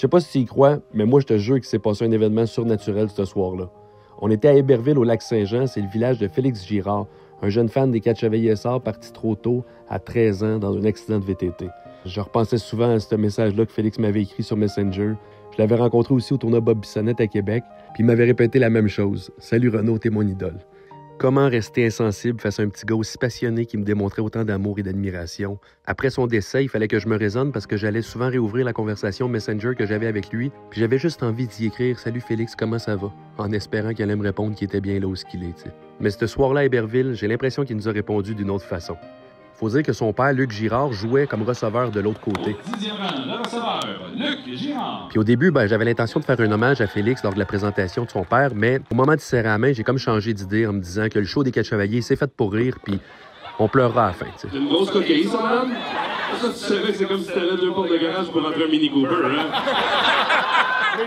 Je sais pas si tu y crois, mais moi, je te jure qu'il s'est passé un événement surnaturel ce soir-là. On était à Héberville, au Lac-Saint-Jean, c'est le village de Félix Girard, un jeune fan des Quatre-Chevaliers-Essarts parti trop tôt, à 13 ans, dans un accident de VTT. Je repensais souvent à ce message-là que Félix m'avait écrit sur Messenger. Je l'avais rencontré aussi au tournoi Bob Bissonnette à Québec, puis il m'avait répété la même chose. « Salut Renaud, t'es mon idole. » Comment rester insensible face à un petit gars aussi passionné qui me démontrait autant d'amour et d'admiration? Après son décès, il fallait que je me raisonne parce que j'allais souvent réouvrir la conversation Messenger que j'avais avec lui, puis j'avais juste envie d'y écrire « Salut Félix, comment ça va? » en espérant qu'il allait me répondre qu'il était bien là où il est, t'sais. Mais ce soir-là à Héberville, j'ai l'impression qu'il nous a répondu d'une autre façon. Faut dire que son père, Luc Girard, jouait comme receveur de l'autre côté. Au 10e rang, le receveur, Luc Girard. Puis au début, j'avais l'intention de faire un hommage à Félix lors de la présentation de son père, mais au moment de serrer la main, j'ai comme changé d'idée en me disant que le show des Quatre-Chevaliers, c'est fait pour rire, puis on pleurera à la fin, tu sais. C'est une grosse coquille, ça, man? Ça, tu savais que c'est comme si t'avais 2 portes de garage pour rentrer un Mini Cooper, hein?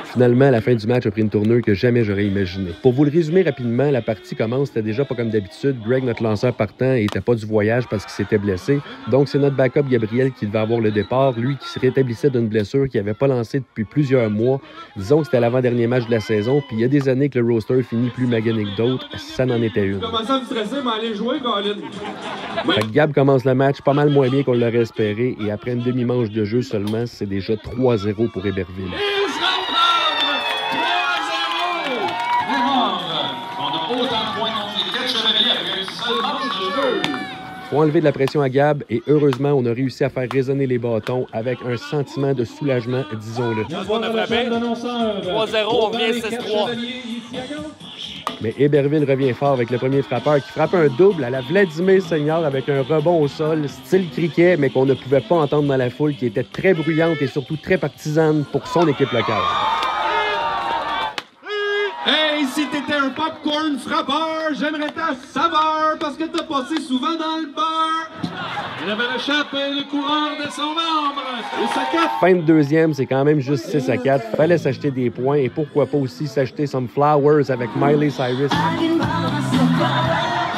Finalement, la fin du match a pris une tournure que jamais j'aurais imaginée. Pour vous le résumer rapidement, la partie commence, c'était déjà pas comme d'habitude. Greg, notre lanceur partant, était pas du voyage parce qu'il s'était blessé. Donc, c'est notre backup Gabriel qui devait avoir le départ, lui qui se rétablissait d'une blessure qu'il n'avait pas lancée depuis plusieurs mois. Disons que c'était l'avant-dernier match de la saison, puis il y a des années que le roster finit plus magané que d'autres, ça n'en était une. Commencez à me stresser, mais allez jouer, Colin. Fait que Gab commence le match pas mal moins bien qu'on l'aurait espéré, et après une demi-manche de jeu seulement, c'est déjà 3-0 pour Héberville. Faut enlever de la pression à Gab et heureusement, on a réussi à faire résonner les bâtons avec un sentiment de soulagement, disons-le. 3-0, on revient 6-3. Mais Héberville revient fort avec le premier frappeur qui frappe un double à la Vladimir Senior avec un rebond au sol, style cricket, mais qu'on ne pouvait pas entendre dans la foule, qui était très bruyante et surtout très partisane pour son équipe locale. Hey, si t'étais un popcorn frappeur, j'aimerais ta saveur parce que t'as passé souvent dans le beurre. Il avait échappé le coureur de son membre. Et ça 4. Fin de deuxième, c'est quand même juste 6-4. Fallait s'acheter des points et pourquoi pas aussi s'acheter some flowers avec Miley Cyrus.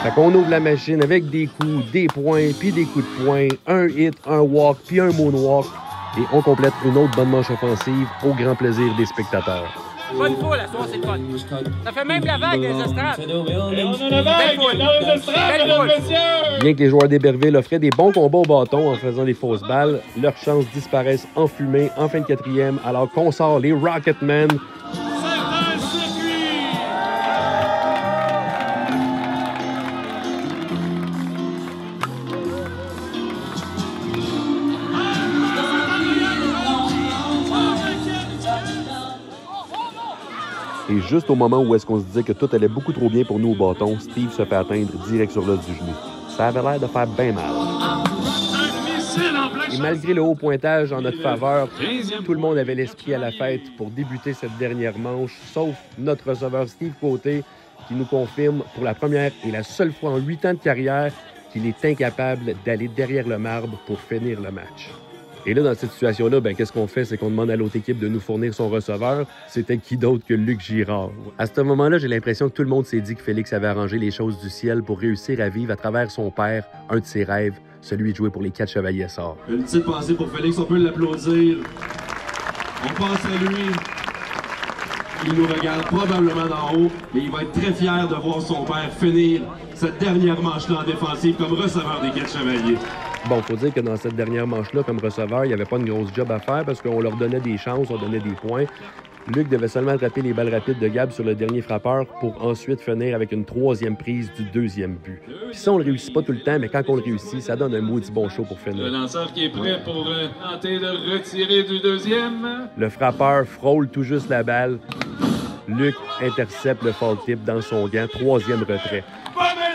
Fait qu'on ouvre la machine avec des coups, des points, puis des coups de poing, un hit, un walk, puis un moonwalk. Et on complète une autre bonne manche offensive au grand plaisir des spectateurs. Bonne foule, la soirée, c'est le fun. Ça fait même la vague des estrades. Et on a la vague dans les estrades, mesdames, messieurs. Bien que les joueurs d'Héberville offraient des bons combats au bâton en faisant des fausses balles, leurs chances disparaissent en fumée en fin de quatrième alors qu'on sort les Rocketmen. Et juste au moment où est-ce qu'on se disait que tout allait beaucoup trop bien pour nous au bâton, Steve se fait atteindre direct sur l'os du genou. Ça avait l'air de faire bien mal. Et malgré le haut pointage en notre faveur, tout le monde avait l'esprit à la fête pour débuter cette dernière manche, sauf notre receveur Steve Côté, qui nous confirme pour la première et la seule fois en 8 ans de carrière qu'il est incapable d'aller derrière le marbre pour finir le match. Et là, dans cette situation-là, qu'est-ce qu'on fait? C'est qu'on demande à l'autre équipe de nous fournir son receveur. C'était qui d'autre que Luc Girard? À ce moment-là, j'ai l'impression que tout le monde s'est dit que Félix avait arrangé les choses du ciel pour réussir à vivre à travers son père un de ses rêves, celui de jouer pour les Quatre-Chevaliers-Essarts. Une petite pensée pour Félix, on peut l'applaudir. On pense à lui. Il nous regarde probablement d'en haut et il va être très fier de voir son père finir cette dernière manche-là en défensive comme receveur des Quatre-Chevaliers. Bon, faut dire que dans cette dernière manche-là, comme receveur, il n'y avait pas une grosse job à faire parce qu'on leur donnait des chances, on donnait des points. Luc devait seulement attraper les balles rapides de Gab sur le dernier frappeur pour ensuite finir avec une 3e prise du 2e but. Puis ça, on le réussit pas tout le temps, mais quand on le réussit, ça donne un maudit bon show pour finir. Le lanceur qui est prêt pour tenter de retirer du 2e. Le frappeur frôle tout juste la balle. Luc intercepte le foul tip dans son gant, 3e retrait.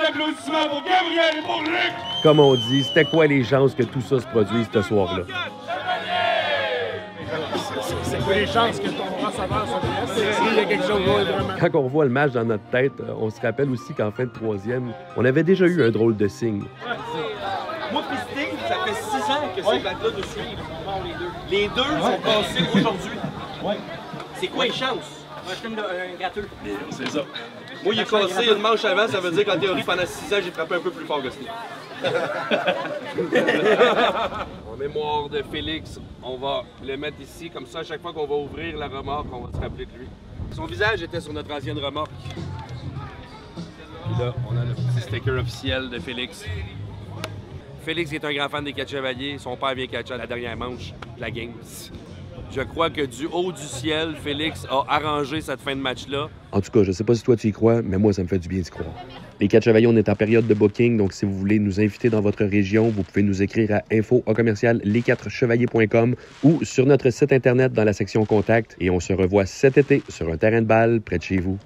Applaudissements pour Gabriel et pour Luc! Comme on dit, c'était quoi les chances que tout ça se produise ce soir-là? C'est quoi les chances que ton receveur soit blessé? Il y a quelque chose vraiment. Quand on revoit le match dans notre tête, on se rappelle aussi qu'en fin de 3e, on avait déjà eu un drôle de signe. Moi pis Sting, ça fait 6 ans que ces battes-là nous suivent. Les deux sont passés aujourd'hui. C'est quoi les chances? Moi, je suis comme un gratteux. C'est ça. Moi, il est cassé une manche avant, ça veut dire qu'en théorie, pendant 6 ans, j'ai frappé un peu plus fort que Steve. En mémoire de Félix, on va le mettre ici, comme ça, à chaque fois qu'on va ouvrir la remorque, on va se rappeler de lui. Son visage était sur notre ancienne remorque. Et là, on a le petit sticker officiel de Félix. Félix est un grand fan des 4 chevaliers. Son père vient catcher à la dernière manche de la game. Je crois que du haut du ciel, Félix a arrangé cette fin de match-là. En tout cas, je sais pas si toi tu y crois, mais moi, ça me fait du bien d'y croire. Les 4 chevaliers, on est en période de booking, donc si vous voulez nous inviter dans votre région, vous pouvez nous écrire à info@les4chevaliers.com ou sur notre site internet dans la section Contact. Et on se revoit cet été sur un terrain de balle près de chez vous.